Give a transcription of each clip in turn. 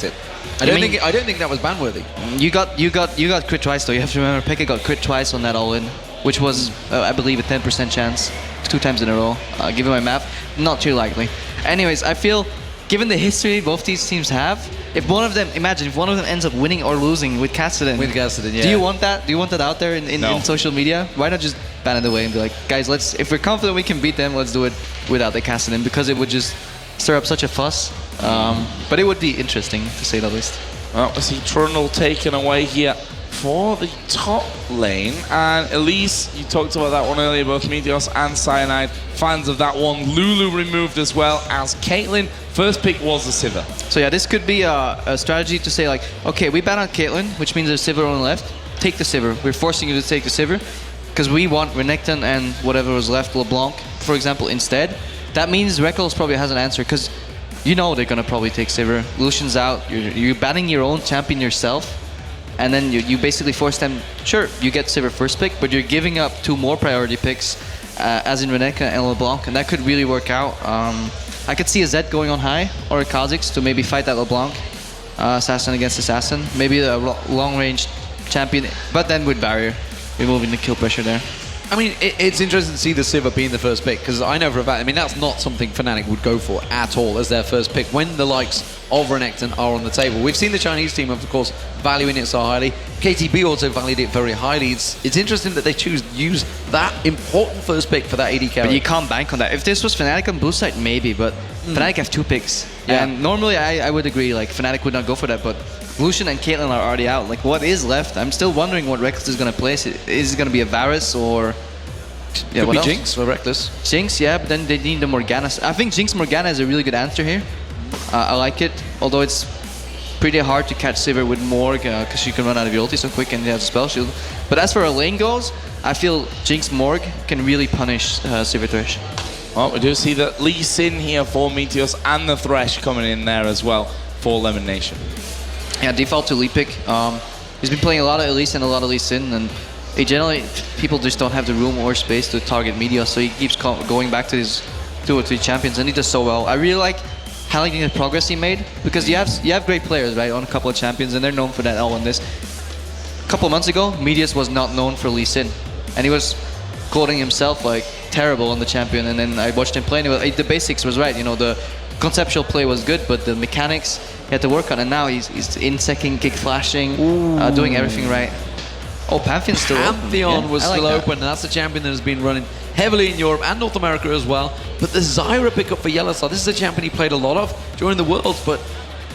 expect it. I don't think that was ban-worthy. You got crit twice though. You have to remember Peke got crit twice on that all-in, which was I believe a 10% chance, 2 times in a row. Given my math, not too likely. Anyways, I feel given the history both these teams have, if one of them, imagine if one of them ends up winning or losing with Kassadin. With Kassadin, yeah. Do you want that? Do you want that out there in social media? Why not just ban it away and be like, guys, if we're confident we can beat them, let's do it without the Kassadin, because it would just stir up such a fuss. But it would be interesting, to say the least. Well, we see Trundle taken away here for the top lane. And Elise, you talked about that one earlier, both Meteos and Cyanide, fans of that one. Lulu removed as well as Caitlyn. First pick was the Sivir. So yeah, this could be a strategy to say like, okay, we ban on Caitlyn, which means there's Sivir on the left. Take the Sivir. We're forcing you to take the Sivir because we want Renekton and whatever was left, LeBlanc, for example, instead. That means Rekkles probably has an answer because you know they're gonna probably take Sivir. Lucian's out. You're banning your own champion yourself, and then you basically force them. Sure, you get Sivir first pick, but you're giving up 2 more priority picks, as in Renekton and LeBlanc, and that could really work out. I could see a Zed going on high or a Kha'Zix to maybe fight that LeBlanc assassin against assassin. Maybe a long-range champion, but then with barrier, removing the kill pressure there. I mean, it's interesting to see the Sivir being the first pick, because I know for a fact, I mean, that's not something Fnatic would go for at all as their first pick when the likes of Renekton are on the table. We've seen the Chinese team, of course, valuing it so highly. KTB also valued it very highly. It's interesting that they choose to use that important first pick for that AD carry. But you can't bank on that. If this was Fnatic on blue side, maybe, but Fnatic have 2 picks. Yeah. And normally I would agree, like, Fnatic would not go for that, but Lucian and Caitlyn are already out. Like, what is left? I'm still wondering what Rekkles is going to place. Is it going to be a Varus or... Yeah, what else? Jinx or Rekkles. Jinx, yeah, but then they need the Morgana. I think Jinx Morgana is a really good answer here. I like it, although it's pretty hard to catch Sivir with Morg because you can run out of your ulti so quick and you have spell shield. But as for a lane goes, I feel Jinx Morg can really punish Sivir Thresh. Well, we do see that Lee Sin here for Meteos and the Thresh coming in there as well for Lemonnation. Yeah, default to Lee pick. He's been playing a lot of Elise and a lot of Lee Sin, and generally people just don't have the room or space to target Meteos, so he keeps going back to his 2 or 3 champions, and he does so well. I really like highlighting the progress he made, because you have great players, right, on a couple of champions, and they're known for that L on this. A couple of months ago, Meteos was not known for Lee Sin, and he was quoting himself like terrible on the champion, and then I watched him play, and the basics was right, you know, the conceptual play was good, but the mechanics he had to work on, and now he's in second, kick flashing, doing everything right. Oh, Pantheon's still open. Pantheon was still open, and that's a champion that has been running heavily in Europe and North America as well. But the Zyra pickup for YellowStar, this is a champion he played a lot of during the Worlds, but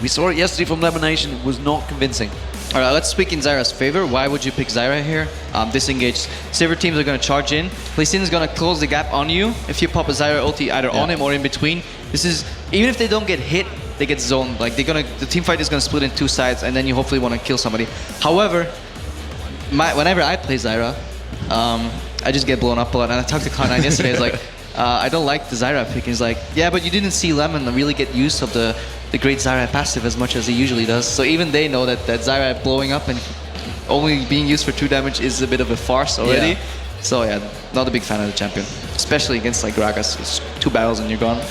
we saw it yesterday from Lemonnation, was not convincing. All right, let's speak in Zyra's favor. Why would you pick Zyra here? Disengaged. Sivir teams are going to charge in. Lee Sin is going to close the gap on you if you pop a Zyra ulti either on him or in between. This is, even if they don't get hit, they get zoned. Like the team fight is going to split in 2 sides, and then you hopefully want to kill somebody. However, whenever I play Zyra, I just get blown up a lot. And I talked to Cloud9 yesterday. It's like, I don't like the Zyra pick. He's like, yeah, but you didn't see Lemon really get use of the great Zyra passive as much as he usually does. So even they know that Zyra blowing up and only being used for 2 damage is a bit of a farce already. Yeah. So yeah, not a big fan of the champion, especially against like Gragas. It's 2 battles and you're gone.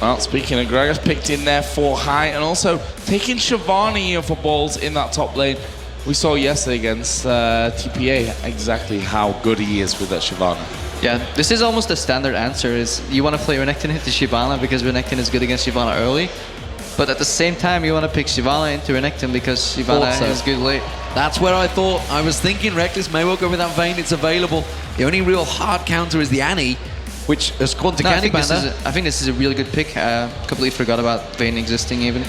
Well, speaking of Gragas, picked in there for high, and also taking Shyvana here for balls in that top lane. We saw yesterday against TPA exactly how good he is with that Shyvana. Yeah, this is almost a standard answer, is you want to play Renekton into Shyvana because Renekton is good against Shyvana early, but at the same time you want to pick Shyvana into Renekton because Shyvana is good late. That's where I thought. I was thinking Rekkles may well go with that Vayne, it's available. The only real hard counter is the Annie, which has gone to Candy Panda. I think this is a really good pick. Completely forgot about Vayne existing even.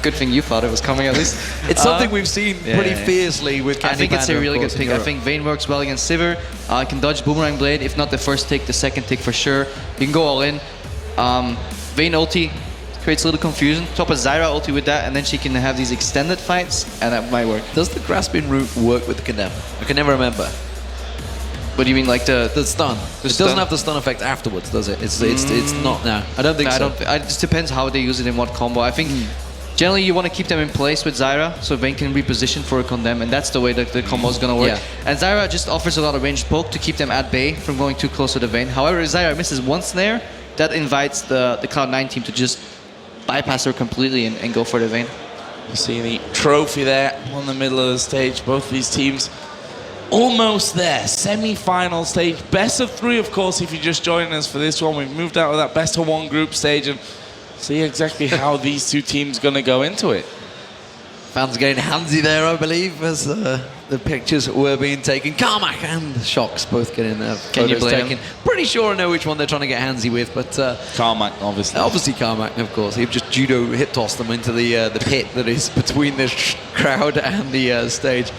Good thing you thought it was coming at least. It's something we've seen pretty fiercely with Candy Panda. I think it's a really good pick. I think Vayne works well against Sivir. Can dodge Boomerang Blade, if not the first tick, the second tick for sure. You can go all in. Vayne ulti creates a little confusion. Top a Zyra ulti with that, and then she can have these extended fights, and that might work. Does the grasping route work with the Condemn? I can never remember. What do you mean, like the stun? It doesn't have the stun effect afterwards, does it? It's not now. I don't think so. It just depends how they use it in what combo. I think generally you want to keep them in place with Zyra so Vayne can reposition for a Condemn, and that's the way that the combo is going to work. Yeah. And Zyra just offers a lot of ranged poke to keep them at bay from going too close to the Vayne. However, if Zyra misses one snare, that invites the Cloud9 team to just bypass her completely and go for the Vayne. You see the trophy there on the middle of the stage. Both these teams almost there. Semi-final stage. Best of 3, of course, if you're just joining us for this one. We've moved out of that best of 1 group stage and see exactly how these 2 teams going to go into it. Fans getting handsy there, I believe, as the pictures were being taken. Carmack and Shocks both getting their Can you photos blame taken. him? Pretty sure I know which one they're trying to get handsy with, but Carmack, obviously. obviously Carmack, of course. He just judo hip tossed them into the pit that is between the crowd and the stage.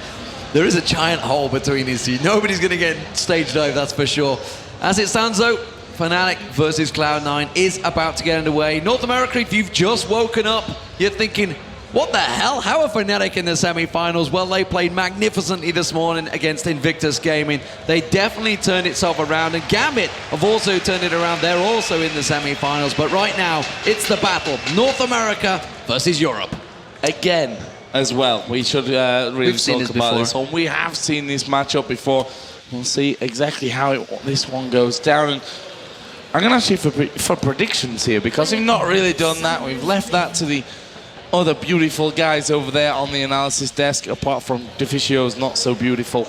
There is a giant hole between these two. Nobody's going to get stage dive, that's for sure. As it stands, though, Fnatic versus Cloud9 is about to get underway. North America, if you've just woken up, you're thinking, what the hell? How are Fnatic in the semi-finals? Well, they played magnificently this morning against Invictus Gaming. They definitely turned itself around, and Gambit have also turned it around. They're also in the semi-finals, but right now, it's the battle. North America versus Europe. Again, as well, we should really seen talk this about before. this one. We have seen this matchup before. We'll see exactly how this one goes down. And I'm going to ask you for predictions here, because we've not really done that. We've left that to the other beautiful guys over there on the analysis desk, apart from Deficio's not so beautiful,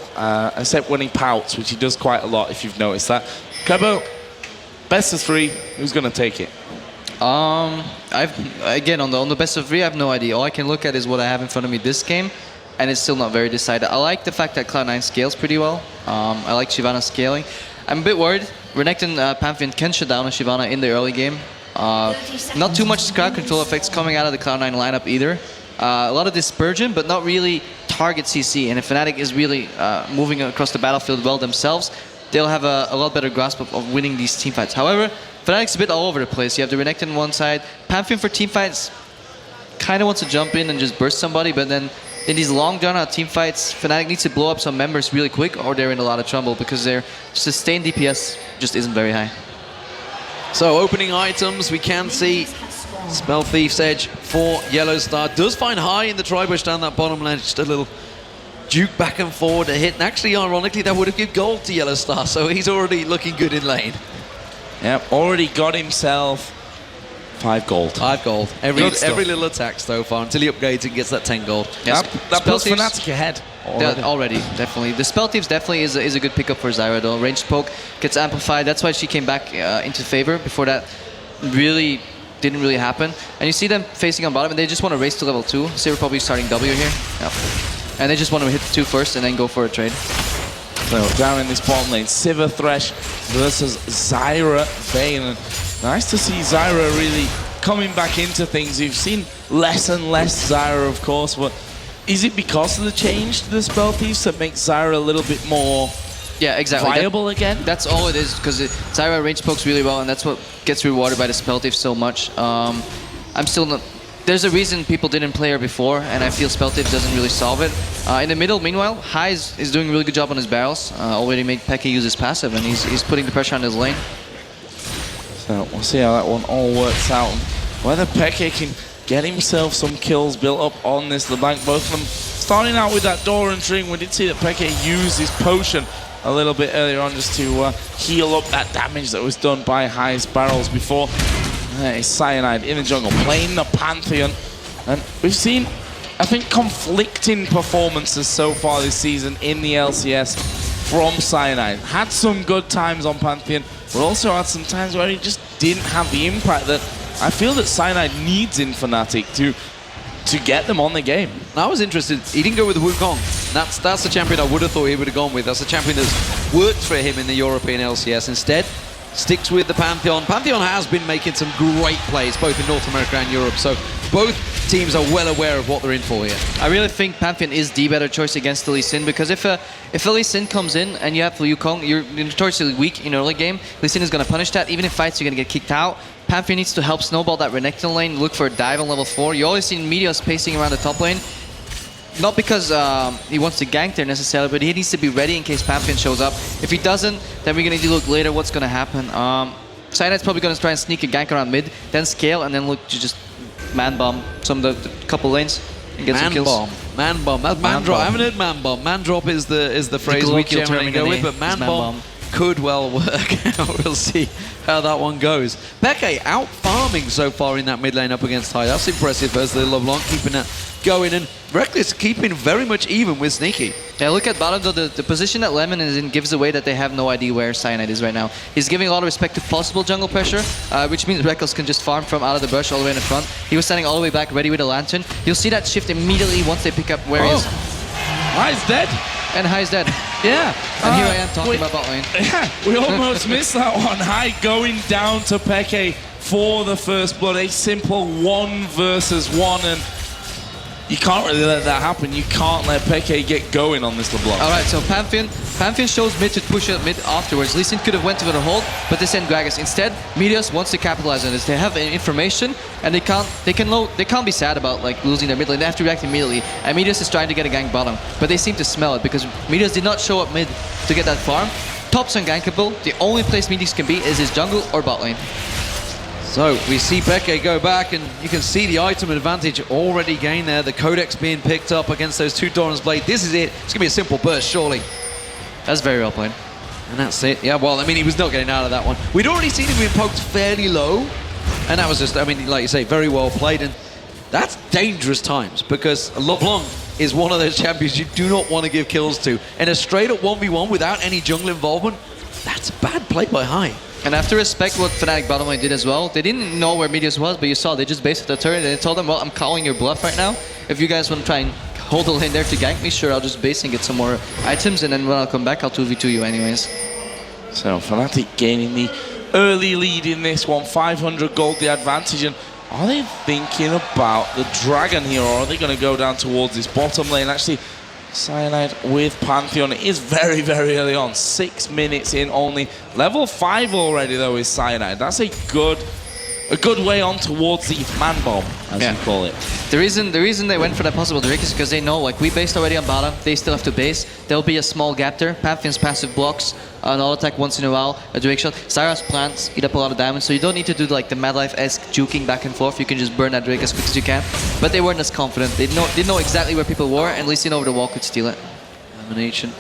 except when he pouts, which he does quite a lot, if you've noticed that. Kebo, best of 3, who's going to take it? Again, on the best of 3, I have no idea. All I can look at is what I have in front of me this game, and it's still not very decided. I like the fact that Cloud9 scales pretty well. I like Shyvana scaling. I'm a bit worried. Renekton Pantheon can shut down a Shyvana in the early game. Not too much crowd control effects coming out of the Cloud9 lineup either. A lot of dispersion, but not really target CC. And if Fnatic is really moving across the battlefield well themselves, they'll have a lot better grasp of winning these teamfights. However, Fnatic's a bit all over the place. You have the Renekton on one side. Pantheon for teamfights kind of wants to jump in and just burst somebody, but then in these long drawn-out teamfights, Fnatic needs to blow up some members really quick, or they're in a lot of trouble because their sustained DPS just isn't very high. So opening items, we can see Spell Thief's Edge for YellowStar. Does find high in the tri-bush down that bottom lane. Just a little juke back and forward a hit. And actually, ironically, that would have given gold to YellowStar. So he's already looking good in lane. Yep, already got himself 5 gold. 5 gold. Every little attack so far until he upgrades and gets that 10 gold. Yes. That puts Fnatic ahead. Already, definitely. The Spell Thieves definitely is a good pickup for Zyra, though. Ranged poke gets amplified. That's why she came back into favor. Before that, didn't really happen. And you see them facing on bottom, and they just want to race to level 2. So we're probably starting W here. Yep. And they just want to hit the 2 first and then go for a trade. So down in this bottom lane, Sivir Thresh versus Zyra Vayne. And nice to see Zyra really coming back into things. You've seen less and less Zyra, of course, but is it because of the change to the Spell Thieves that makes Zyra a little bit more viable again? That's all it is, because Zyra range pokes really well, and that's what gets rewarded by the Spell Thieves so much. I'm still not... There's a reason people didn't play her before, and I feel Spell Thieves doesn't really solve it. In the middle, meanwhile, High is doing a really good job on his barrels. Already made xPeke use his passive, and he's putting the pressure on his lane. So we'll see how that one all works out. Whether xPeke can get himself some kills built up on this LeBlanc. Both of them starting out with that Doran String. We did see that xPeke used his potion a little bit earlier on just to heal up that damage that was done by High's barrels before. It's Cyanide in the jungle, playing the Pantheon. And we've seen, I think, conflicting performances so far this season in the LCS from Cyanide. Had some good times on Pantheon, but also had some times where he just didn't have the impact that I feel that Cyanide needs in Fnatic to get them on the game. I was interested, he didn't go with Wukong. That's the champion I would have thought he would have gone with. That's the champion that's worked for him in the European LCS. Instead, sticks with the Pantheon. Pantheon has been making some great plays, both in North America and Europe, so both teams are well aware of what they're in for here. I really think Pantheon is the better choice against the Lee Sin, because if a Lee Sin comes in and you have Wukong, you're notoriously weak in early game. Lee Sin is going to punish that. Even in fights, you're going to get kicked out. Pantheon needs to help snowball that Renekton lane, look for a dive on level 4. You always see Meteos pacing around the top lane. Not because he wants to gank there necessarily, but he needs to be ready in case Pantheon shows up. If he doesn't, then we're going to look later what's going to happen. Cyanide's probably going to try and sneak a gank around mid, then scale, and then look to just man-bomb some of the couple lanes and get some kills. Man-bomb. That's man-drop. I haven't heard man-bomb. Man-drop is the phrase we generally go with, but man-bomb could well work out. We'll see how that one goes. Peke out farming so far in that mid lane up against High. That's impressive as the LeBlanc keeping that going, and Rekkles keeping very much even with Sneaky. Yeah, look at bottom though, the position that Lemon is in gives away that they have no idea where Cyanide is right now. He's giving a lot of respect to possible jungle pressure, which means Rekkles can just farm from out of the bush all the way in the front. He was standing all the way back ready with a lantern. You'll see that shift immediately once they pick up where he is. High's dead. And High's dead. Yeah. And here I am talking about bot lane. Yeah, we almost missed that one. High going down to Peke for the first blood. A simple 1 versus 1, and you can't really let that happen. You can't let Peke get going on this LeBlanc. Alright, so Pantheon shows mid to push out mid afterwards. Lee Sin could have went to the hold, but they sent Gragas. Instead, Meteos wants to capitalize on this. They have information, and they can't be sad about like losing their mid lane. They have to react immediately. And Meteos is trying to get a gank bottom, but they seem to smell it because Meteos did not show up mid to get that farm. Top's ungankable. The only place Meteos can be is his jungle or bot lane. So we see Peke go back, and you can see the item advantage already gained there. The Codex being picked up against those 2 Doran's Blade. This is it. It's going to be a simple burst, surely. That's very well played. And that's it. Yeah, well, I mean, he was not getting out of that one. We'd already seen him being poked fairly low, and that was just, I mean, like you say, very well played. And that's dangerous times, because LeBlanc is one of those champions you do not want to give kills to. And a straight-up 1v1 without any jungle involvement, that's bad play by High. And I have to respect what Fnatic bottom lane did as well. They didn't know where Meteos was, but you saw they just based the turret and they told them, well, I'm calling your bluff right now. If you guys want to try and hold the lane there to gank me, sure, I'll just base and get some more items, and then when I'll come back, I'll 2v2 you anyways. So Fnatic gaining the early lead in this one, 500 gold the advantage. And are they thinking about the dragon here, or are they going to go down towards this bottom lane? Actually, Cyanide with Pantheon is very, very early on. 6 minutes in only. Level 5 already, though, is Cyanide. That's a good way on towards the man bomb, as you call it. The reason they went for that possible Drake is because they know, like, we based already on bottom. They still have to base. There'll be a small gap there. Pantheon's passive blocks an all attack once in a while, a Drake shot. Syra's plants eat up a lot of damage, so you don't need to do like the Mad Life-esque juking back and forth. You can just burn that Drake as quick as you can. But they weren't as confident. They didn't know exactly where people were, and Lee Sin over the wall could steal it. Lemonnation.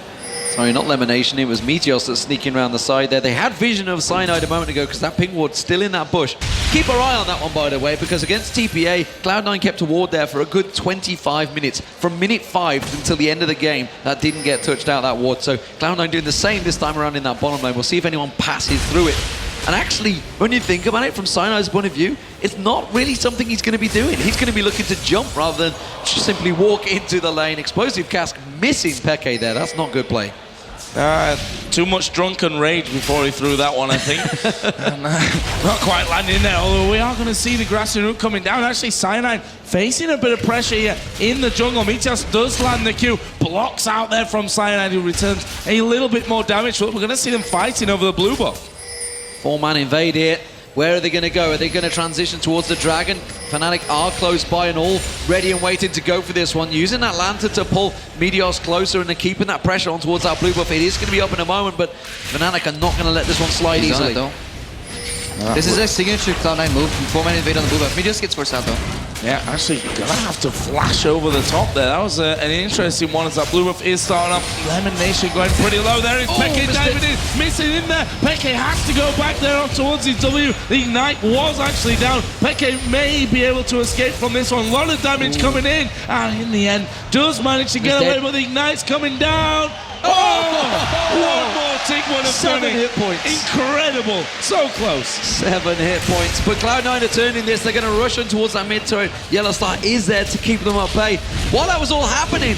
Sorry, not Lemonnation, it was Meteos that's sneaking around the side there. They had vision of Cyanide a moment ago because that ping ward's still in that bush. Keep our eye on that one, by the way, because against TPA, Cloud9 kept a ward there for a good 25 minutes. From minute 5 until the end of the game, that didn't get touched out, that ward. So Cloud9 doing the same this time around in that bottom lane. We'll see if anyone passes through it. And actually, when you think about it from Cyanide's point of view, it's not really something he's going to be doing. He's going to be looking to jump rather than just simply walk into the lane. Explosive Cask missing Peke there. That's not good play. Too much drunken rage before he threw that one, I think. And, not quite landing there, although we are going to see the grassy root coming down. Actually, Cyanide facing a bit of pressure here in the jungle. Meteos does land the Q, blocks out there from Cyanide, who returns a little bit more damage. But we're going to see them fighting over the blue buff. 4-man invade here. Where are they going to go? Are they going to transition towards the dragon? Fnatic are close by and all ready and waiting to go for this one. Using that lantern to pull Meteos closer and they're keeping that pressure on towards that blue buff. It is going to be up in a moment, but Fnatic are not going to let this one slide easily. This is a signature Cloud9 move. 4-man invade on the blue buff. Meteos gets forced out though. Yeah, actually gonna have to flash over the top there. That was an interesting one as that blue buff is starting up. Lemonnation going pretty low there. It's Peke diving in, missing in there. Peke has to go back there up towards his W. The Ignite was actually down. Peke may be able to escape from this one. A lot of damage coming in. And in the end, does manage to get away, but the Ignite's coming down. One more tick would have done it. 7 hit points. Incredible. So close. 7 hit points. But Cloud9 are turning this. They're going to rush on towards that mid turret. YellowStar is there to keep them at bay. While that was all happening,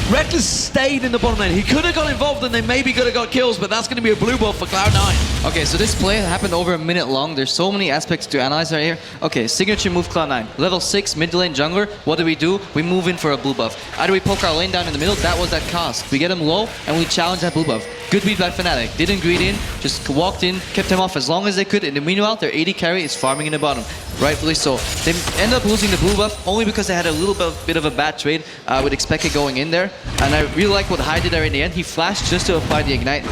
Rekkles stayed in the bottom lane. He could have got involved and they maybe could have got kills, but that's going to be a blue buff for Cloud9. Okay, so this play happened over a minute long. There's so many aspects to analyze right here. Okay, signature move Cloud9. Level 6, mid lane jungler. What do? We move in for a blue buff. Either we poke our lane down in the middle, that was that cost. We get him low and we challenge that blue buff. Good beat by Fnatic. Didn't greed in, just walked in, kept him off as long as they could. And meanwhile, their AD carry is farming in the bottom. Rightfully so. They end up losing the blue buff only because they had a little bit of a bad trade with xPeke going in there. And I really like what High did there in the end. He flashed just to apply the Ignite.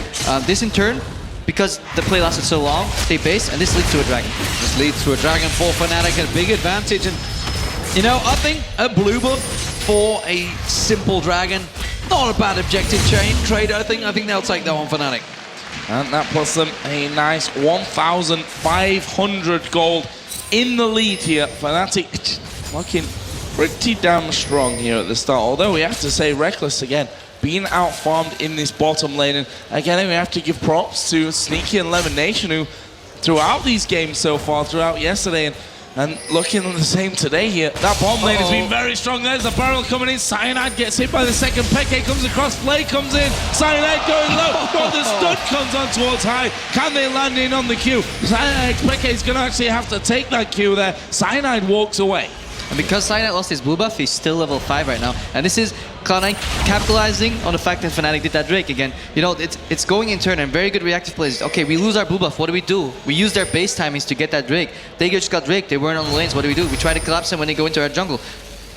This in turn, because the play lasted so long, they base, and this leads to a dragon. This leads to a dragon for Fnatic, a big advantage. And, you know, I think a blue buff for a simple dragon, not a bad objective trade, I think they'll take that one, Fnatic. And that puts them a nice 1,500 gold in the lead here. Fnatic looking pretty damn strong here at the start. Although we have to say, Rekkles again, being out-farmed in this bottom lane. And again, we have to give props to Sneaky and Lemonnation, who throughout these games so far, throughout yesterday, and looking the same today here. That bottom lane has been very strong. There's a barrel coming in. Cyanide gets hit by the second. xPeke comes across. Flay comes in. Cyanide going low. But the stun comes on towards high. Can they land in on the Q? xPeke is going to actually have to take that Q there. Cyanide walks away. And because Cyanide lost his blue buff, he's still level 5 right now. And this is Cloud9 capitalizing on the fact that Fnatic did that Drake again. You know, it's going in turn and very good reactive plays. Okay, we lose our blue buff, what do? We use their base timings to get that Drake. They just got Drake, they weren't on the lanes, what do? We try to collapse them when they go into our jungle.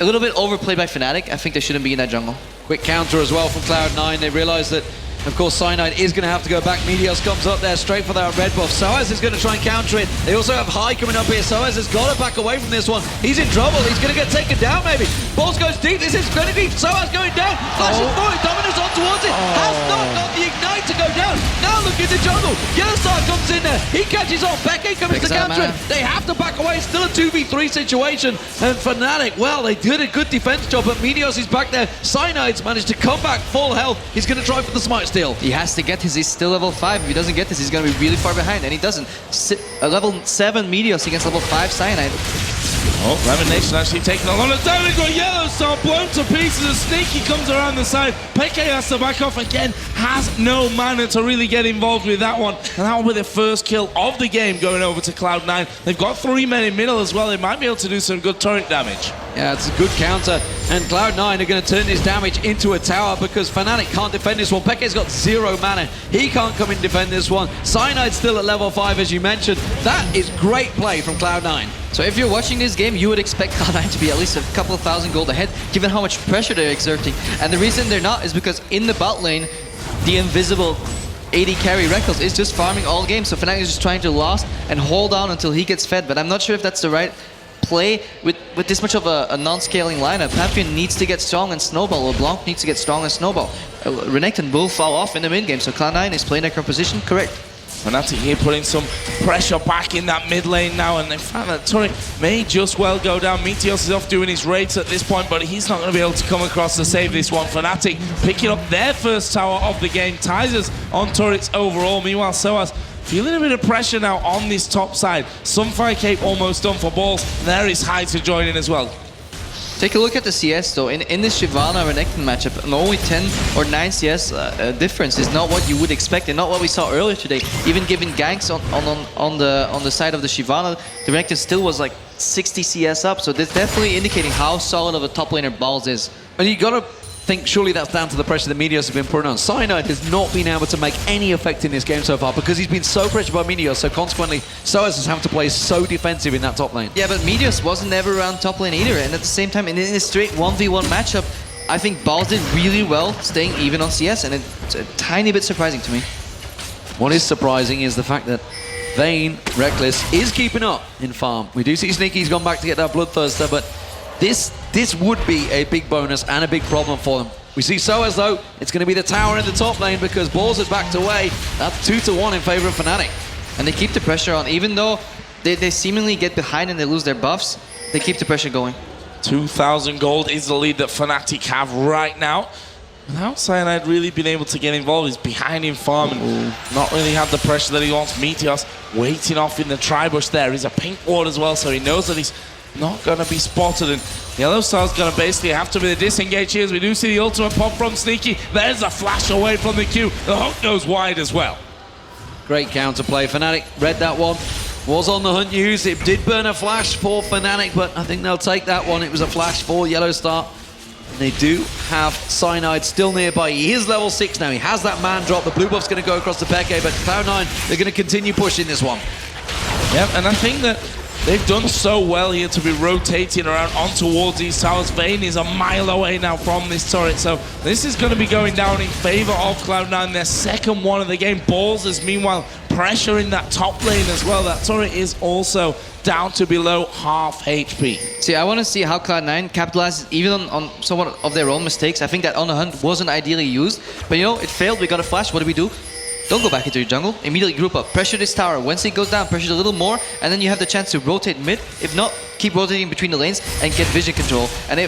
A little bit overplayed by Fnatic. I think they shouldn't be in that jungle. Quick counter as well from Cloud9. They realize that, of course, Cyanide is going to have to go back. Meteos comes up there straight for that red buff. Soaz is going to try and counter it. They also have High coming up here. Soaz has got to back away from this one. He's in trouble. He's going to get taken down, maybe. Balls goes deep. This is very deep. Soaz going down. Flashes through it. Dominus on towards it. Has not got the ignite to go down. Now look in the jungle. YellowStar comes in there. He catches on. xPeke comes to counter it. They have to back away. It's still a 2v3 situation. And Fnatic, well, they did a good defense job, but Meteos is back there. Cyanide's managed to come back full health. He's going to try for the smite steal. He has to get his, he's still level 5. If he doesn't get this, he's going to be really far behind, and he doesn't. A level 7 Meteos against level 5 Cyanide. Oh, Lemonnation actually taking a lot of damage. Got YellowStar blown to pieces. A Sneaky comes around the side. xPeke has to back off again. Has no mana to really get involved with that one. And that will be the first kill of the game going over to Cloud9. They've got 3 men in middle as well. They might be able to do some good turret damage. Yeah, it's a good counter. And Cloud9 are going to turn this damage into a tower because Fnatic can't defend this one. xPeke's got 0 mana. He can't come in and defend this one. Cyanide's still at level 5, as you mentioned. That is great play from Cloud9. So if you're watching this game, you would expect Cloud9 to be at least a couple of thousand gold ahead, given how much pressure they're exerting. And the reason they're not is because in the bot lane, the invisible AD carry Rekkles is just farming all game. So Fnatic is just trying to last and hold on until he gets fed. But I'm not sure if that's the right play with this much of a non-scaling lineup. Pantheon needs to get strong and snowball. LeBlanc needs to get strong and snowball. Renekton will fall off in the mid game. So Cloud9 is playing their current position correct. Fnatic here putting some pressure back in that mid lane now, and in fact that turret may just well go down. Meteos is off doing his raids at this point, but he's not going to be able to come across to save this one. Fnatic picking up their first tower of the game, ties us on turrets overall. Meanwhile, Soaz feeling a bit of pressure now on this top side. Sunfire Cape almost done for balls. There is High to join in as well. Take a look at the CS though. In this Shyvana-Renekton matchup, an only 10 or 9 CS difference is not what you would expect, and not what we saw earlier today. Even given ganks on the side of the Shyvana, the Renekton still was like 60 CS up. So this definitely indicating how solid of a top laner Balls is. And you got to think surely that's down to the pressure that Meteos have been putting on. Cyanide has not been able to make any effect in this game so far because he's been so pressured by Meteos, so consequently Soaz has having to play so defensive in that top lane. Yeah, but Meteos wasn't ever around top lane either, and at the same time, in a straight 1v1 matchup, I think Balls did really well staying even on CS, and it's a tiny bit surprising to me. What is surprising is the fact that VIII, Rekkles, is keeping up in farm. We do see Sneaky's gone back to get that Bloodthirster, but this would be a big bonus and a big problem for them. We see Soaz though, it's going to be the tower in the top lane because Balls has backed away. That's 2-1 in favor of Fnatic. And they keep the pressure on, even though they seemingly get behind and they lose their buffs, they keep the pressure going. 2,000 gold is the lead that Fnatic have right now. Without Cyanide really being able to get involved, he's behind in farm and not really have the pressure that he wants. Meteos waiting off in the tri-bush there. He's a pink ward as well, so he knows that he's not going to be spotted, and YellowStar's going to basically have to be the disengage here as we do see the ultimate pop from Sneaky. There's a flash away from the Q. The hook goes wide as well. Great counterplay. Fnatic read that one. Was on the hunt used. It did burn a flash for Fnatic, but I think they'll take that one. It was a flash for YellowStar. They do have Cyanide still nearby. He is level 6 now. He has that man drop. The blue buff's going to go across the xPeke, but Cloud9, they're going to continue pushing this one. Yep, and I think that they've done so well here to be rotating around on towards these towers. VIII is a mile away now from this turret, so this is going to be going down in favor of Cloud9, their second one of the game. Balls is meanwhile pressure in that top lane as well. That turret is also down to below half HP. See, I want to see how Cloud9 capitalizes even on somewhat of their own mistakes. I think that on the hunt wasn't ideally used, but you know, it failed. We got a flash. What do? don't go back into your jungle. Immediately group up. Pressure this tower. Once it goes down, pressure a little more, and then you have the chance to rotate mid. If not, keep rotating between the lanes and get vision control. And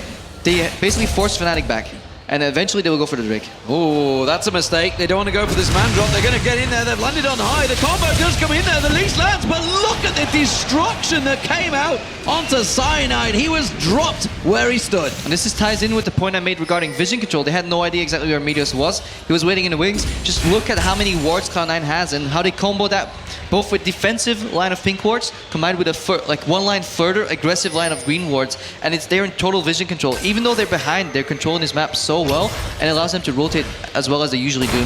they basically force Fnatic back. And eventually they will go for the Drake. Oh, that's a mistake. They don't want to go for this man drop. They're going to get in there. They've landed on high. The combo does come in there. The leash lands, but look at the destruction that came out onto Cyanide. He was dropped where he stood. And this ties in with the point I made regarding vision control. They had no idea exactly where Meteos was. He was waiting in the wings. Just look at how many wards Cloud9 has and how they combo that both with defensive line of pink wards combined with a one line further aggressive line of green wards, and it's there in total vision control. Even though they're behind, they're controlling this map so well, and it allows them to rotate as well as they usually do.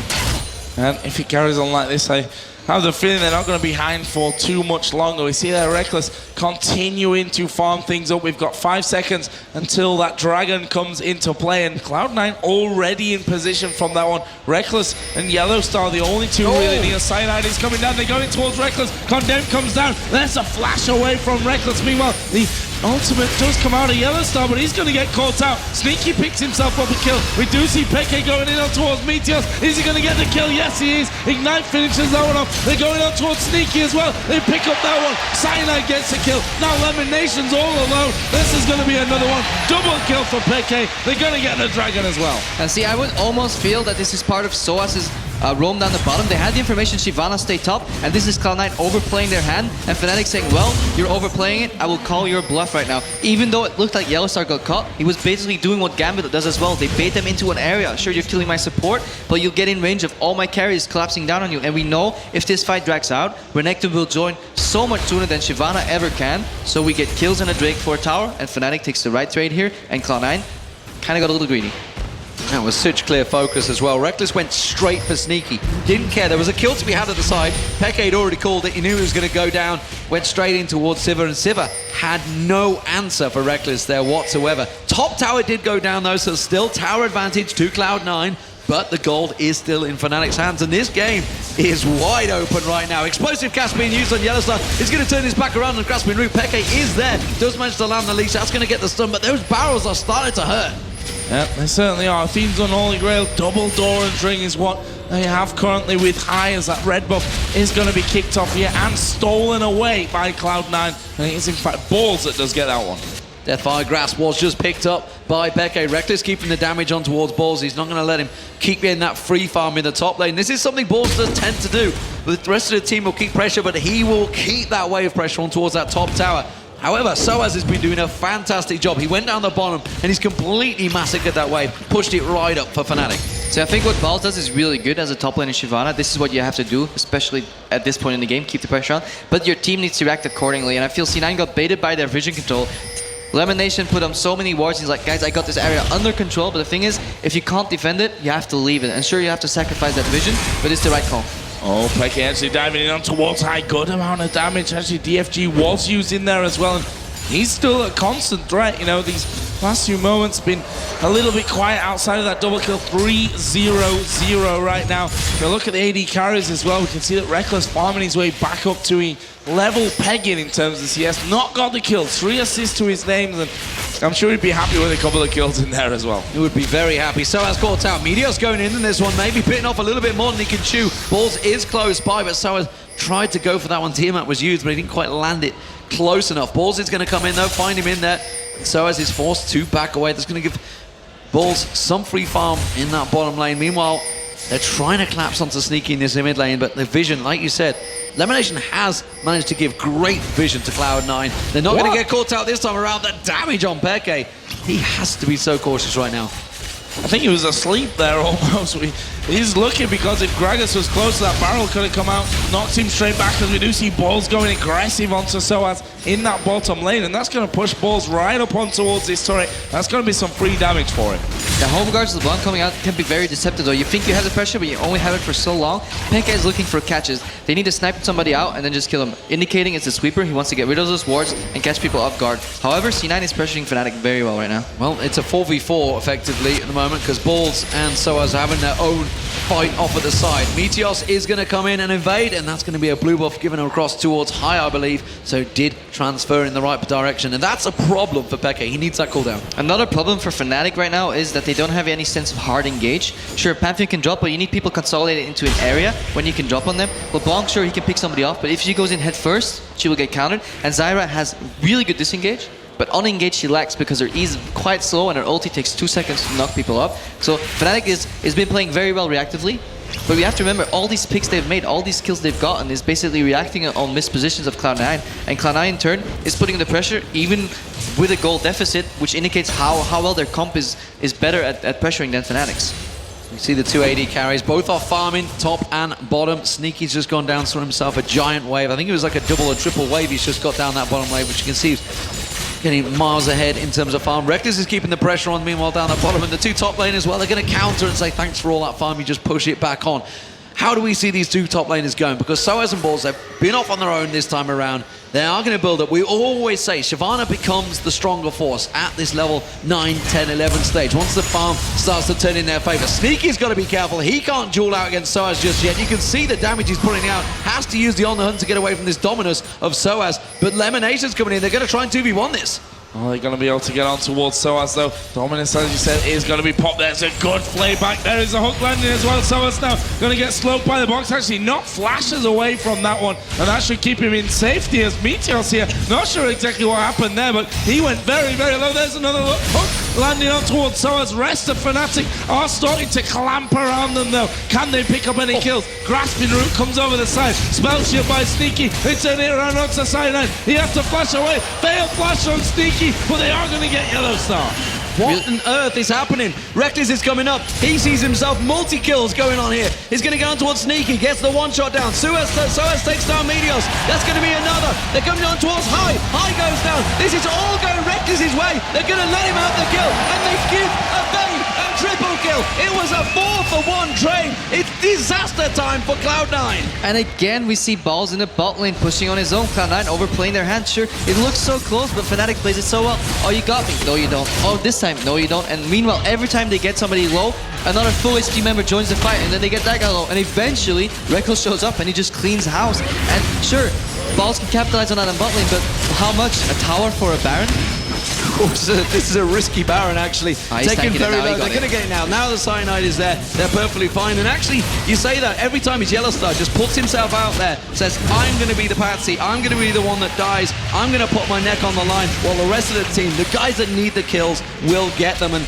And if it carries on like this, I have the feeling they're not going to be behind for too much longer. We see that Rekkles continuing to farm things up. We've got 5 seconds until that dragon comes into play, and Cloud9 already in position from that one. Rekkles and YellowStar, the only two really near. Cyanide is coming down. They're going towards Rekkles. Condemn comes down. There's a flash away from Rekkles. Meanwhile, the ultimate does come out of YellowStar, but he's going to get caught out. Sneaky picks himself up a kill. We do see Peke going in on towards Meteos. Is he going to get the kill? Yes, he is. Ignite finishes that one off. They're going on towards Sneaky as well. They pick up that one. Cyanide gets the kill. Now Lemmonnation's all alone. This is going to be another one. Double kill for Peke. They're going to get the dragon as well. And see, I would almost feel that this is part of Soaz's roam down the bottom. They had the information Shyvana stay top, and this is Cloud9 overplaying their hand, and Fnatic saying, well, you're overplaying it, I will call your bluff right now. Even though it looked like YellowStar got caught, he was basically doing what Gambit does as well. They bait them into an area. Sure, you're killing my support, but you'll get in range of all my carries collapsing down on you. And we know if this fight drags out, Renekton will join so much sooner than Shyvana ever can. So we get kills on a Drake for a tower, and Fnatic takes the right trade here, and Cloud9 kind of got a little greedy. That was such clear focus as well. Rekkles went straight for Sneaky. Didn't care. There was a kill to be had at the side. Peke had already called it. He knew he was going to go down. Went straight in towards Sivir, and Sivir had no answer for Rekkles there whatsoever. Top tower did go down though, so still tower advantage to Cloud9. But the gold is still in Fnatic's hands, and this game is wide open right now. Explosive cast being used on YellowStar. He's going to turn his back around and grasping root. Peke is there. Does manage to land the leash. That's going to get the stun, but those barrels are starting to hurt. Yeah, they certainly are. Fiend's Unholy Grail, double door and ring is what they have currently with high, as that red buff is going to be kicked off here and stolen away by Cloud9. And it is in fact Balls that does get that one. Deathfire Grasp was just picked up by Peke. Rekkles keeping the damage on towards Balls. He's not going to let him keep getting that free farm in the top lane. This is something Balls does tend to do. The rest of the team will keep pressure, but he will keep that wave pressure on towards that top tower. However, Soaz has been doing a fantastic job. He went down the bottom and he's completely massacred that wave, pushed it right up for Fnatic. So I think what Balls does is really good as a top lane in Shyvana. This is what you have to do, especially at this point in the game, keep the pressure on. But your team needs to react accordingly, and I feel C9 got baited by their vision control. Lemonnation put on so many wards. He's like, guys, I got this area under control, but the thing is, if you can't defend it, you have to leave it. And sure, you have to sacrifice that vision, but it's the right call. Oh, Peke actually diving in on towards high. Good amount of damage. Actually, DFG was used in there as well. And he's still a constant threat. You know, these last few moments been a little bit quiet outside of that double kill. 3-0-0 right now. If you look at the AD carries as well, we can see that Rekkles farming his way back up to a level pegging in terms of CS. Not got the kill. 3 assists to his names, and I'm sure he'd be happy with a couple of kills in there as well. He would be very happy. Soaz caught out. Meteos going in this one, maybe pitting off a little bit more than he can chew. Balls is close by, but Soaz tried to go for that one. Tiamat was used, but he didn't quite land it close enough. Balls is going to come in though, find him in there. Soaz is forced to back away. That's going to give Balls some free farm in that bottom lane. Meanwhile, they're trying to collapse onto Sneaky in this mid lane, but the vision, like you said, Lemonnation has managed to give great vision to Cloud9. They're not going to get caught out this time around. The damage on Peke. He has to be so cautious right now. I think he was asleep there almost. He's lucky because if Gragas was close, that barrel could have come out, knocked him straight back, because we do see Balls going aggressive onto Soaz in that bottom lane, and that's going to push Balls right up on towards this turret. That's going to be some free damage for him. The home guards of the Blanc coming out can be very deceptive though. You think you have the pressure, but you only have it for so long. Peke is looking for catches. They need to snipe somebody out and then just kill him, indicating it's a sweeper. He wants to get rid of those wards and catch people off guard. However, C9 is pressuring Fnatic very well right now. Well, it's a 4v4 effectively at the moment, because Balls and Soaz are having their own fight off at the side. Meteos is going to come in and invade, and that's going to be a blue buff given across towards high, I believe. So did transfer in the right direction, and that's a problem for Peke. He needs that cooldown. Another problem for Fnatic right now is that they don't have any sense of hard engage. Sure, Pantheon can drop, but you need people consolidated into an area when you can drop on them. LeBlanc, sure, he can pick somebody off, but if she goes in head first, she will get countered. And Zyra has really good disengage, but on engage she lacks because her E is quite slow and her ulti takes 2 seconds to knock people up. So Fnatic is been playing very well reactively, but we have to remember all these picks they've made, all these kills they've gotten is basically reacting on missed positions of Cloud9, and Cloud9 in turn is putting the pressure even with a goal deficit, which indicates how well their comp is better at pressuring than Fnatic's. You see the 2 AD carries, both are farming top and bottom. Sneaky's just gone down for himself a giant wave. I think it was like a double or triple wave he's just got down that bottom wave, which you can see getting miles ahead in terms of farm. Rekkles is keeping the pressure on, meanwhile down the bottom, and the 2 top lane as well, they're going to counter and say thanks for all that farm, you just push it back on. How do we see these 2 top laners going? Because Soaz and Balls, they've been off on their own this time around. They are going to build up. We always say Shyvana becomes the stronger force at this level 9, 10, 11 stage. Once the farm starts to turn in their favor. Sneaky's got to be careful. He can't duel out against Soaz just yet. You can see the damage he's putting out. Has to use the on the hunt to get away from this dominus of Soaz. But Lemmonnation's coming in. They're going to try and 2v1 this. Oh, they're going to be able to get on towards Soaz though. Dominus, as you said, is going to be popped. There's a good play back. There is a hook landing as well. Soaz now going to get slowed by the box. Actually, not flashes away from that one. And that should keep him in safety as Meteos here. Not sure exactly what happened there, but he went very, very low. There's another hook landing on towards Soaz. Rest of Fnatic are starting to clamp around them though. Can they pick up any kills? Grasping Root comes over the side. Spell shield by Sneaky. They turn it around onto Cyanide. He has to flash away. Fail flash on Sneaky. But they are going to get YellowStar. What on earth is happening? Rekkles is coming up. He sees himself multi-kills going on here. He's going to go on towards Sneaky. Gets the one-shot down. Soaz takes down Meteos. That's going to be another. They're coming on towards High. High goes down. This is all going Rekkles' way. They're going to let him have the kill. And they give a VIII a triple kill. It was a 4-for-1 trade. It's disaster time for Cloud9. And again, we see Balls in the bot lane pushing on his own. Cloud9 overplaying their hand. Sure, it looks so close, but Fnatic plays it so well. Oh, you got me. No, you don't. Oh, this time, no, you don't. And meanwhile, every time they get somebody low, another full HP member joins the fight, and then they get that guy low. And eventually, Rekkles shows up and he just cleans house. And sure, Balls can capitalize on that in bot lane, but how much? A tower for a Baron? This is a risky Baron, actually. Taken very low. They're going to get it now. Now the Cyanide is there. They're perfectly fine. And actually, you say that every time he's YellowStar, just puts himself out there, says, I'm going to be the patsy. I'm going to be the one that dies. I'm going to put my neck on the line. While the rest of the team, the guys that need the kills, will get them. And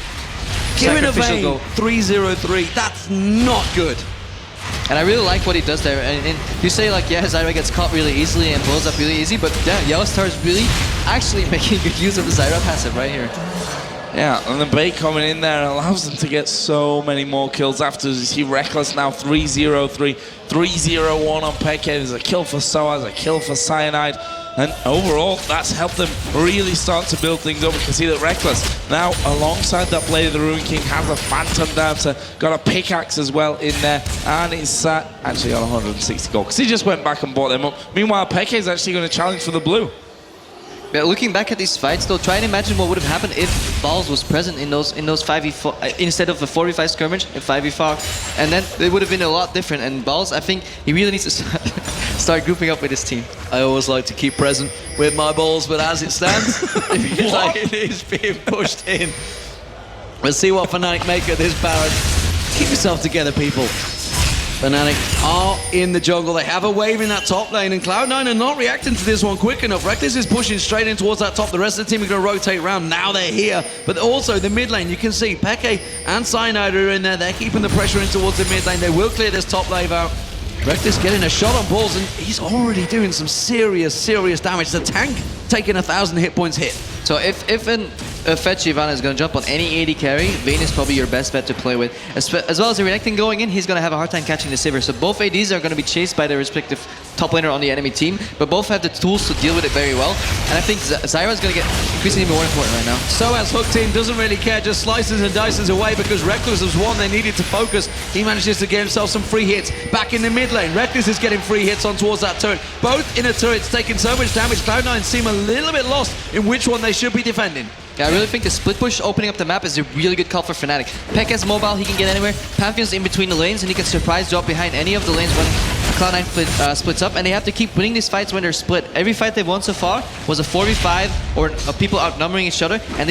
giving a VIII 3-0-3, that's not good. And I really like what he does there. And you say like, yeah, Zyra gets caught really easily and blows up really easy, but yeah, YellowStar is really actually making good use of the Zyra passive right here. Yeah, and the bait coming in there allows them to get so many more kills after. You see Rekkles now 3-0-3, 3-0-1 on Peke. There's a kill for Soaz, a kill for Cyanide. And overall, that's helped them really start to build things up. You can see that Rekkles now, alongside that Blade of the Ruin King, has a Phantom Dancer, got a pickaxe as well in there, and he's sat actually on 160 gold, because he just went back and bought them up. Meanwhile, Peke is actually going to challenge for the blue. Yeah, looking back at these fights, though, try and imagine what would have happened if Balls was present in those 5v4 instead of a 4v5 skirmish, a 5v4, and then it would have been a lot different. And Balls, I think he really needs to start grouping up with his team. I always like to keep present with my balls, but as it stands, like it is being pushed in. Let's see what Fnatic make of this Baron. Keep yourself together, people. Fnatic are in the jungle. They have a wave in that top lane, and Cloud9 are not reacting to this one quick enough. Rekkles is pushing straight in towards that top. The rest of the team are going to rotate around. Now they're here. But also the mid lane, you can see Peke and Cyanide are in there. They're keeping the pressure in towards the mid lane. They will clear this top wave out. Rekkles getting a shot on Balls, and he's already doing some serious damage. The tank taking 1,000 hit points hit. So if a fetch Shyvana is going to jump on any AD carry, VIII is probably your best bet to play with. As well as the Renekton going in, he's going to have a hard time catching the Sivir. So both ADs are going to be chased by their respective top laner on the enemy team, but both have the tools to deal with it very well. And I think Zyra is going to get increasingly more important right now. Soaz hook team doesn't really care, just slices and dices away, because Rekkles was one they needed to focus. He manages to get himself some free hits back in the mid lane. Rekkles is getting free hits on towards that turret. Both inner turrets taking so much damage. Cloud9 seem a little bit lost in which one they should be defending. Yeah, I really think the split push opening up the map is a really good call for Fnatic. Pekka's mobile, he can get anywhere. Pantheon's in between the lanes, and he can surprise drop behind any of the lanes when Cloud9 splits up, and they have to keep winning these fights when they're split. Every fight they've won so far was a 4v5 or people outnumbering each other, and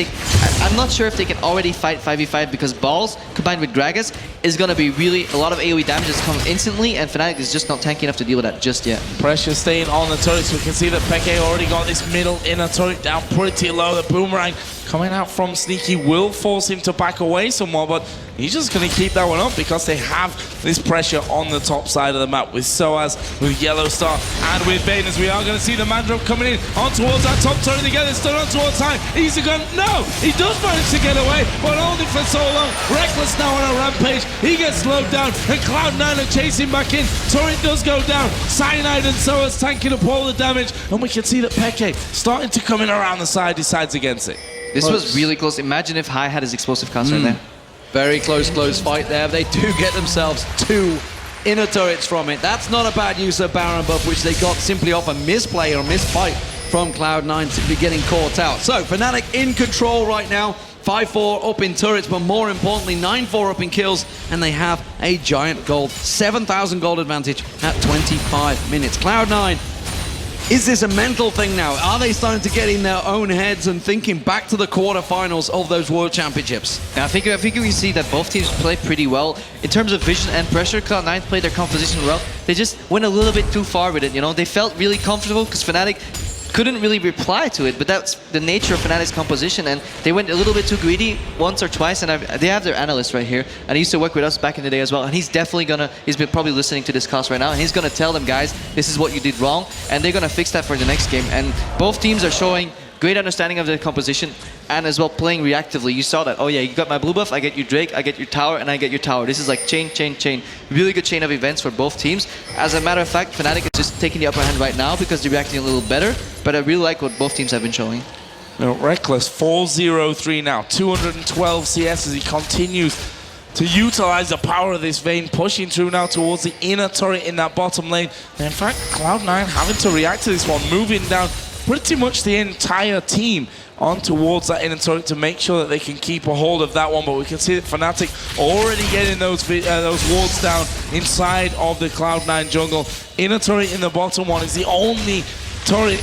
I'm not sure if they can already fight 5v5 because Balls combined with Gragas is going to be really a lot of AoE damages come instantly, and Fnatic is just not tanky enough to deal with that just yet. Pressure staying on the turrets. We can see that Peke already got this middle inner turret down pretty low. The boomerang coming out from Sneaky will force him to back away somewhat, but he's just going to keep that one up because they have this pressure on the top side of the map with Soaz, with YellowStar, and with VIII. As we are going to see the Mandrop coming in on towards that top turret again. It's still on towards high. He's gone. No, he does manage to get away, but only for so long. Rekkles now on a rampage. He gets slowed down, and Cloud9 are chasing back in. Turret does go down. Cyanide and Soaz tanking up all the damage, and we can see that Peke starting to come in around the side. Decides against it. This was really close. Imagine if High had his explosive cast right there. Very close fight there. They do get themselves 2 inner turrets from it. That's not a bad use of Baron buff, which they got simply off a misplay or a misfight from Cloud9, simply getting caught out. So Fnatic in control right now. 5-4 up in turrets, but more importantly, 9-4 up in kills, and they have a giant gold, 7,000 gold advantage at 25 minutes. Cloud9, is this a mental thing now? Are they starting to get in their own heads and thinking back to the quarterfinals of those World Championships? I think we see that both teams play pretty well. In terms of vision and pressure, Cloud9 played their composition well. They just went a little bit too far with it, you know? They felt really comfortable because Fnatic couldn't really reply to it, but that's the nature of Fnatic's composition, and they went a little bit too greedy once or twice, and they have their analyst right here, and he used to work with us back in the day as well, and he's definitely he's been probably listening to this cast right now, and he's gonna tell them, guys, this is what you did wrong, and they're gonna fix that for the next game. And both teams are showing great understanding of their composition and as well playing reactively. You saw that, oh yeah, you got my blue buff, I get you Drake, I get your tower, and I get your tower. This is like chain. Really good chain of events for both teams. As a matter of fact, Fnatic is just taking the upper hand right now because they're reacting a little better, but I really like what both teams have been showing. Now, Rekkles 4-0-3 now, 212 CS as he continues to utilize the power of this VIII, pushing through now towards the inner turret in that bottom lane. And in fact, Cloud9 having to react to this one, moving down pretty much the entire team on towards that inner turret to make sure that they can keep a hold of that one. But we can see that Fnatic already getting those wards down inside of the Cloud9 jungle. Inner turret in the bottom one is the only turret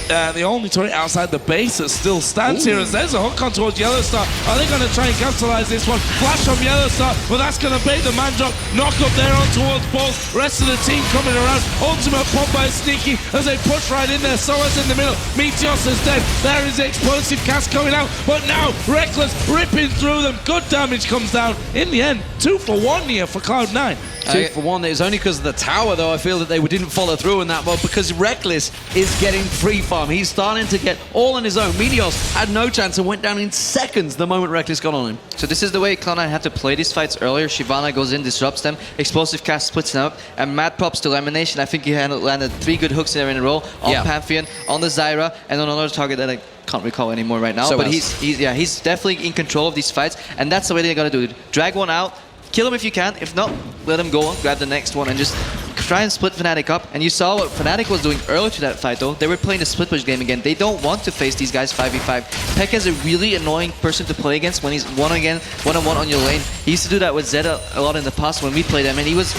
outside the base that still stands here, as there's a hook on towards YellowStar. Are they going to try and capitalize this one? Flash from YellowStar, but that's going to bait the man drop. Knock up there on towards Balls. Rest of the team coming around. Ultimate pump by Sneaky as they push right in there. Soaz in the middle. Meteos is dead. There is the explosive cast coming out, but now Rekkles ripping through them. Good damage comes down. In the end, 2 for 1 here for Cloud9. 2 for 1. It was only because of the tower, though. I feel that they didn't follow through in that, but because Rekkles is getting free farm. He's starting to get all on his own. Meteos had no chance and went down in seconds the moment Rekkles got on him. So this is the way Cloud9 had to play these fights earlier. Shyvana goes in, disrupts them, explosive cast splits them up, and mad props to Lemonnation. I think he landed 3 good hooks there in a row on Pantheon, on the Zyra, and on another target that I can't recall anymore right now. So but he's definitely in control of these fights, and that's the way they're gonna do it. Drag one out, kill him if you can. If not, let him go, grab the next one, and just try and split Fnatic up. And you saw what Fnatic was doing earlier to that fight, though. They were playing the split push game again. They don't want to face these guys 5v5. Peke is a really annoying person to play against when he's one-on-one on your lane. He used to do that with Zeta a lot in the past when we played him, and he was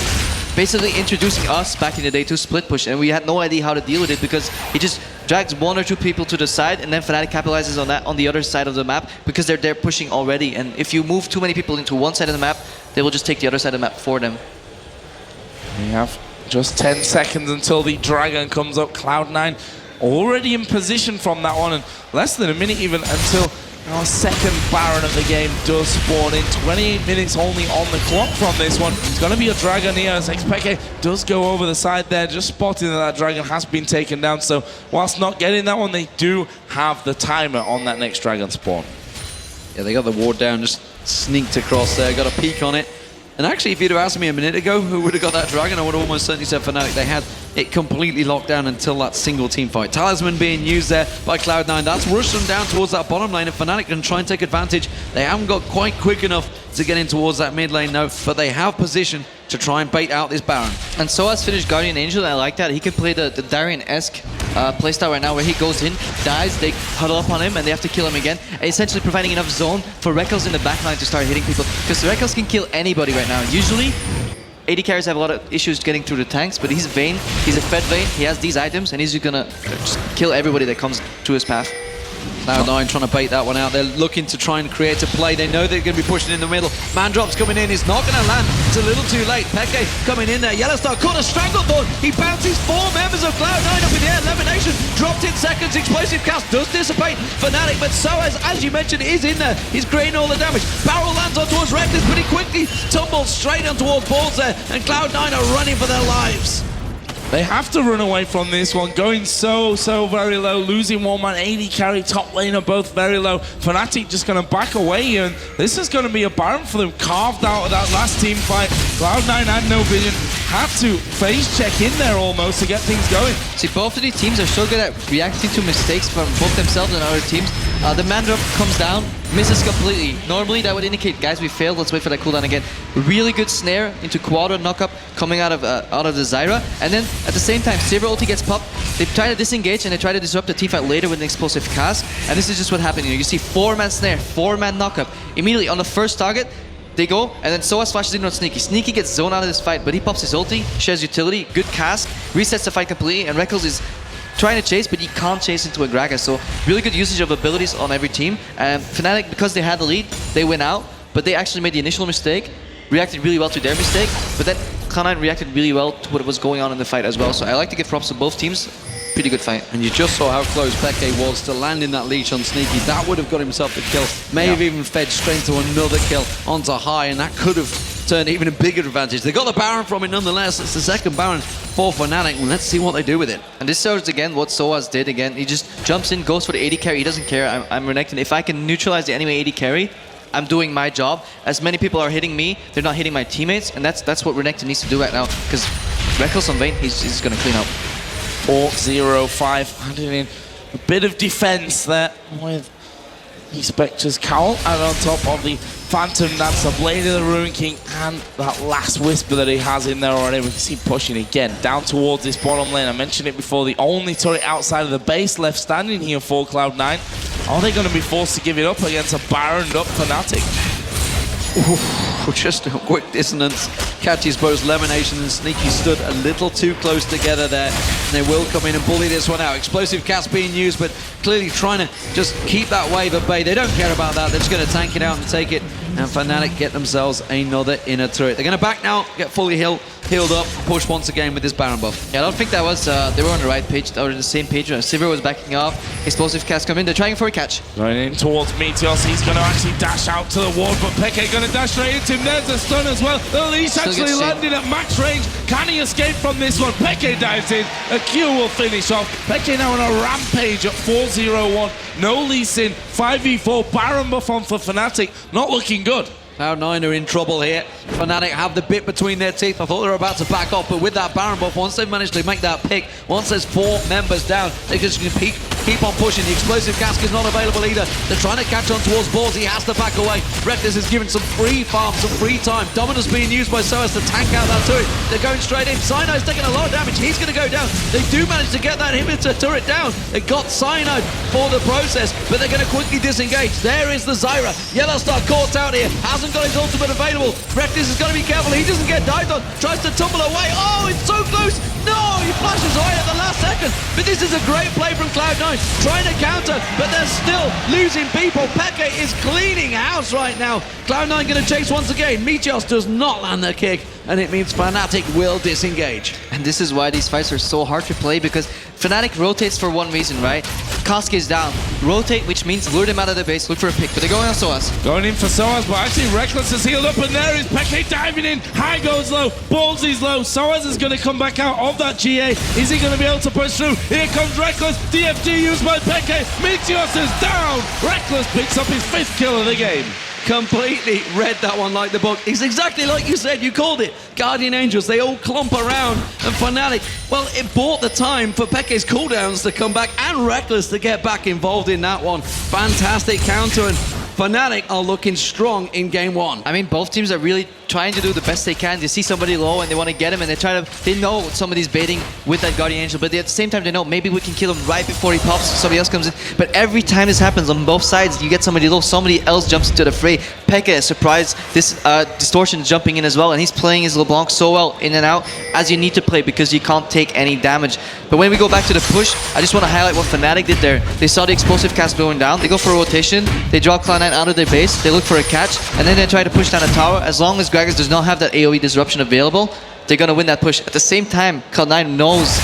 basically introducing us back in the day to split push, and we had no idea how to deal with it because he just drags 1 or 2 people to the side, and then Fnatic capitalizes on that on the other side of the map because they're there pushing already. And if you move too many people into one side of the map, they will just take the other side of the map for them. We have just 10 seconds until the Dragon comes up. Cloud9 already in position from that one, and less than a minute even until our second Baron of the game does spawn in. 28 minutes only on the clock from this one. It's going to be a Dragon here as xPeke does go over the side there, just spotting that Dragon has been taken down. So whilst not getting that one, they do have the timer on that next Dragon spawn. Yeah, they got the ward down, just sneaked across there, got a peek on it. And actually, if you'd have asked me a minute ago who would have got that Dragon, I would have almost certainly said Fnatic. They had it completely locked down until that single team fight. Talisman being used there by Cloud9. That's rushed them down towards that bottom lane, and Fnatic can try and take advantage. They haven't got quite quick enough to get in towards that mid lane, no, but they have position to try and bait out this Baron. And Soaz finished Guardian Angel, and I like that. He can play the Darien-esque playstyle right now where he goes in, dies, they huddle up on him, and they have to kill him again, essentially providing enough zone for Rekkles in the backline to start hitting people. Because Rekkles can kill anybody right now. Usually, AD carries have a lot of issues getting through the tanks, but he's Vayne, he's a fed Vayne, he has these items, and he's just gonna just kill everybody that comes to his path. Cloud9 trying to bait that one out. They're looking to try and create a play. They know they're going to be pushing in the middle. Mandrop's coming in. It's not going to land. It's a little too late. Peke coming in there. YellowStar caught a strangleborn. He bounces 4 members of Cloud9 up in the air. Lemonnation dropped in seconds. Explosive cast does dissipate Fnatic, but Soaz, as you mentioned, is in there. He's creating all the damage. Barrel lands on towards Rekkles, but he quickly tumbles straight on towards balls there, and Cloud9 are running for their lives. They have to run away from this one, going so very low, losing one man, AD carry, top lane are both very low. Fnatic just going to back away, and this is going to be a Baron for them, carved out of that last team fight. Cloud9 had no vision, had to phase check in there almost to get things going. See, both of these teams are so good at reacting to mistakes from both themselves and other teams. The Mandrop comes down, misses completely. Normally that would indicate, guys, we failed, let's wait for that cooldown again. Really good snare into Quadra knockup coming out of the Zyra, and then at the same time, Saber ulti gets popped. They try to disengage and they try to disrupt the teamfight later with an explosive cast, and this is just what happened. You see 4-man snare, 4-man knockup. Immediately on the first target, they go, and then Soaz flashes in on Sneaky. Sneaky gets zoned out of this fight, but he pops his ulti, shares utility, good cast, resets the fight completely, and Rekkles is trying to chase, but he can't chase into a Gragas. So really good usage of abilities on every team. And Fnatic, because they had the lead, they went out, but they actually made the initial mistake, reacted really well to their mistake, but then Cloud9 reacted really well to what was going on in the fight as well. So I like to give props to both teams. Pretty good fight. And you just saw how close Peke was to landing that leash on Sneaky. That would have got himself the kill. May have even fed straight to another kill onto High, and that could have turned even a bigger advantage. They got the Baron from it nonetheless. It's the second Baron for Fnatic, and let's see what they do with it. And this shows again what Soaz did again. He just jumps in, goes for the AD carry. He doesn't care. I'm Renekton. If I can neutralize the enemy AD carry, I'm doing my job. As many people are hitting me, they're not hitting my teammates, and that's what Renekton needs to do right now. Because Rekkles on Vayne, he's going to clean up. 4-0-5, adding in a bit of defense there with xPeke's cowl, and on top of the Phantom, that's the Blade of the Ruin King, and that last Whisper that he has in there already. We can see pushing again down towards this bottom lane. I mentioned it before, the only turret outside of the base left standing here for Cloud9. Are they going to be forced to give it up against a Baroned up Fnatic? Ooh, just a quick dissonance. Catches both Lemonnation and Sneaky stood a little too close together there, and they will come in and bully this one out. Explosive cast being used, but clearly trying to just keep that wave at bay. They don't care about that. They're just going to tank it out and take it, and Fnatic get themselves another inner turret. They're going to back now, get fully healed up, push once again with this Baron buff. Yeah, I don't think that was, they were on the right page, or the same page. Sivir was backing off, explosive cast come in, they're trying for a catch. Going in towards Meteos, he's going to actually dash out to the ward, but Peke going to dash straight into him. There's a stun as well. The leash actually landing at max range. Can he escape from this one? Peke dives in, a Q will finish off. Peke now on a rampage at 4-0-1. No Lee Sin, 5v4, Baron buff on for Fnatic, not looking good. Cloud9 are in trouble here. Fnatic have the bit between their teeth. I thought they were about to back off, but with that Baron buff, once they've managed to make that pick, once there's 4 members down, they're just going to keep on pushing. The explosive cask is not available either. They're trying to catch on towards balls. He has to back away. Rekkles is given some free farm, some free time. Dominus being used by Soaz to tank out that turret. They're going straight in. Cyanide's taking a lot of damage. He's going to go down. They do manage to get that inhibitor turret down. They got Cyanide for the process, but they're going to quickly disengage. There is the Zyra. YellowStar caught out here. Hasn't got his ultimate available. Rekkles has got to be careful. He doesn't get dived on. Tries to tumble away. Oh, it's so close. No, he flashes away at the last second. But this is a great play from Cloud9. Trying to counter, but they're still losing people. Peke is cleaning house right now. Cloud9 going to chase once again. Meteos does not land the kick, and it means Fnatic will disengage. And this is why these fights are so hard to play, because Fnatic rotates for one reason, right? Kosk is down. Rotate, which means lure them out of the base, look for a pick, but they're going on Soaz. Going in for Soaz, but actually Rekkles is healed up, and there is Peke diving in. High goes low, Ballsy's low. Soaz is going to come back out of that GA. Is he going to be able to push through? Here comes Rekkles. DFG used by Peke. Meteos is down. Rekkles picks up his 5th kill of the game. Completely read that one like the book. It's exactly like you said, you called it. Guardian Angels, they all clump around, and Fnatic, well, it bought the time for Peke's cooldowns to come back and Rekkles to get back involved in that one. Fantastic counter, and Fnatic are looking strong in game one. I mean, both teams are really trying to do the best they can. They see somebody low and they want to get him, and they know somebody's baiting with that Guardian Angel, but at the same time they know maybe we can kill him right before he pops, somebody else comes in. But every time this happens on both sides, you get somebody low, somebody else jumps into the fray. Peke is surprised, this Distortion is jumping in as well, and he's playing his LeBlanc so well in and out as you need to play because you can't take any damage. But when we go back to the push, I just want to highlight what Fnatic did there. They saw the explosive cast going down, they go for a rotation, they draw Cloud9 out of their base, they look for a catch, and then they try to push down a tower. As long as Rekkles does not have that AoE disruption available, they're going to win that push. At the same time, Cloud9 knows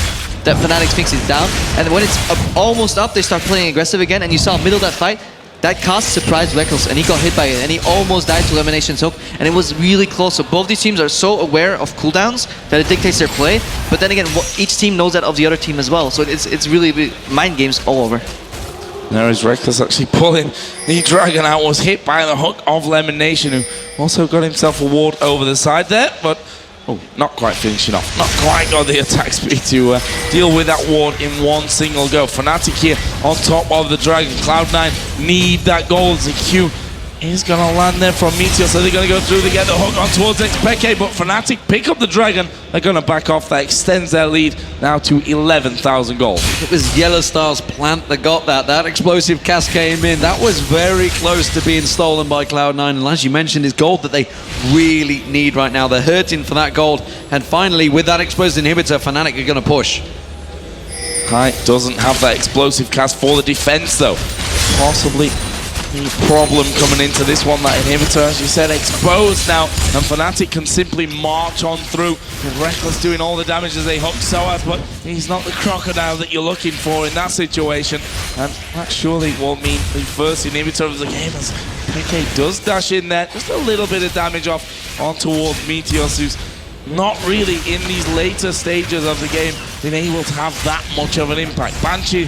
that Fnatic thinks he's down, and when it's almost up, they start playing aggressive again, and you saw middle of that fight, that cast surprised Rekkles, and he got hit by it, and he almost died to Lemmonnation's hook, and it was really close. So both these teams are so aware of cooldowns that it dictates their play, but then again, each team knows that of the other team as well, so it's really mind games all over. There is Rekkles actually pulling the Dragon out, was hit by the hook of Lemonnation, who also got himself a ward over the side there, but not quite finishing off. Not quite got the attack speed to deal with that ward in one single go. Fnatic here on top of the Dragon. Cloud9 need that gold. The Q is going to land there from Meteos, so they're going to go through, they get the hook on towards xPeke, but Fnatic pick up the Dragon. They're going to back off. That extends their lead now to 11,000 gold. It was YellowStar's plant that got that. That explosive cast came in. That was very close to being stolen by Cloud9. And as you mentioned, is gold that they really need right now. They're hurting for that gold. And finally, with that explosive inhibitor, Fnatic are going to push. Kite doesn't have that explosive cast for the defense, though. Possibly the problem coming into this one, that inhibitor, as you said, exposed now, and Fnatic can simply march on through with Rekkles doing all the damage as they hook Soaz, but he's not the crocodile that you're looking for in that situation, and that surely will mean the first inhibitor of the game, as Peke does dash in there, just a little bit of damage off on towards Meteos, who's not really in these later stages of the game been able to have that much of an impact. Banshee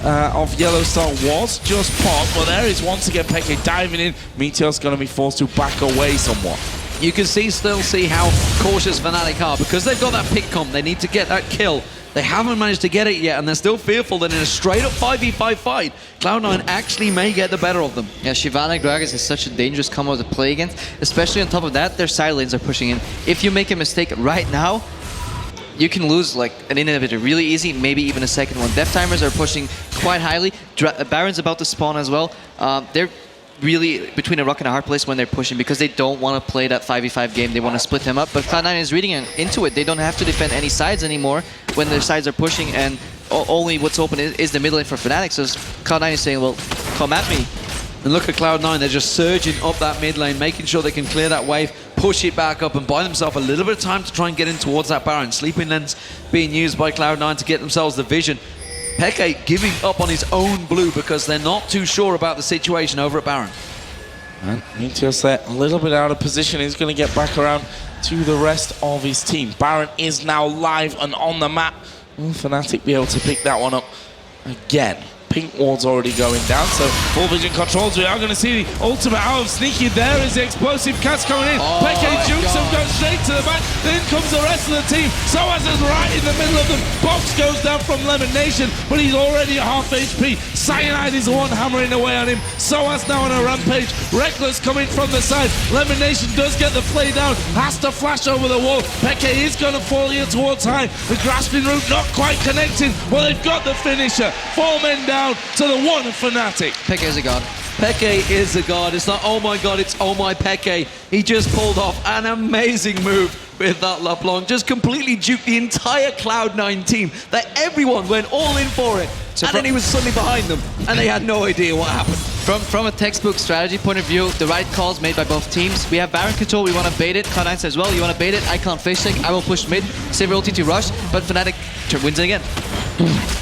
of YellowStar was just popped, but there is once again Peke diving in. Meteos going to be forced to back away somewhat. You can still see how cautious Fnatic are because they've got that pick comp. They need to get that kill. They haven't managed to get it yet, and they're still fearful that in a straight-up 5v5 fight, Cloud9 actually may get the better of them. Yeah, Shyvana Gragas is such a dangerous combo to play against, especially on top of that, their side lanes are pushing in. If you make a mistake right now, you can lose like an inhibitor really easy, maybe even a second one. Death timers are pushing quite highly. Baron's about to spawn as well. They're really between a rock and a hard place when they're pushing because they don't want to play that 5v5 game. They want to split them up, but Cloud9 is reading into it. They don't have to defend any sides anymore when their sides are pushing, and only what's open is the middle lane for Fnatic. So Cloud9 is saying, well, come at me. And look at Cloud9, they're just surging up that mid lane, making sure they can clear that wave, push it back up, and buy themselves a little bit of time to try and get in towards that Baron. Sleeping lens being used by Cloud9 to get themselves the vision. Peke giving up on his own blue because they're not too sure about the situation over at Baron. And Meteos there, a little bit out of position. He's going to get back around to the rest of his team. Baron is now live and on the map. Will Fnatic be able to pick that one up again? Pink ward's already going down, so full vision controls. We are going to see the ultimate out of Sneaky. There is the explosive cast coming in. Peke jukes him, goes straight to the back. Then comes the rest of the team. Soaz is right in the middle of them. Box goes down from Lemonnation, but he's already at half HP. Cyanide is the one hammering away on him. Soaz now on a rampage. Rekkles coming from the side. Lemonnation does get the play down. Has to flash over the wall. Peke is going to fall here towards high. The grasping root not quite connecting. Well, they've got the finisher. 4 men down to the one of Fnatic. Peke is a god. Peke is a god. It's not, oh my god, it's oh my Peke. He just pulled off an amazing move with that LeBlanc. Just completely duped the entire Cloud9 team. That everyone went all in for it. So and then he was suddenly behind them, and they had no idea what happened. From a textbook strategy point of view, the right calls made by both teams. We have Baron control, we want to bait it. Cloud9 says, well, you want to bait it? I can't fish tank, I will push mid. Save your ulti to rush, but Fnatic wins it again.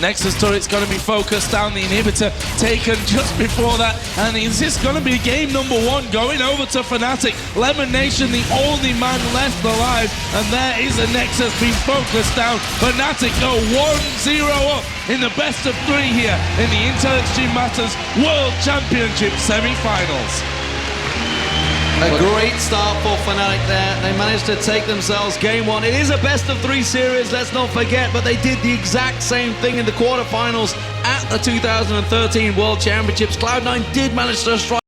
Nexus turret's going to be focused down, the inhibitor taken just before that, and is this going to be game number 1 going over to Fnatic? Lemonnation, the only man left alive, and there is a Nexus being focused down. Fnatic go 1-0 up in the best of 3 here in the Intel Extreme Masters World Championship Semi-Finals. A great start for Fnatic there. They managed to take themselves game 1. It is a best of 3 series, let's not forget, but they did the exact same thing in the quarterfinals at the 2013 World Championships. Cloud9 did manage to strike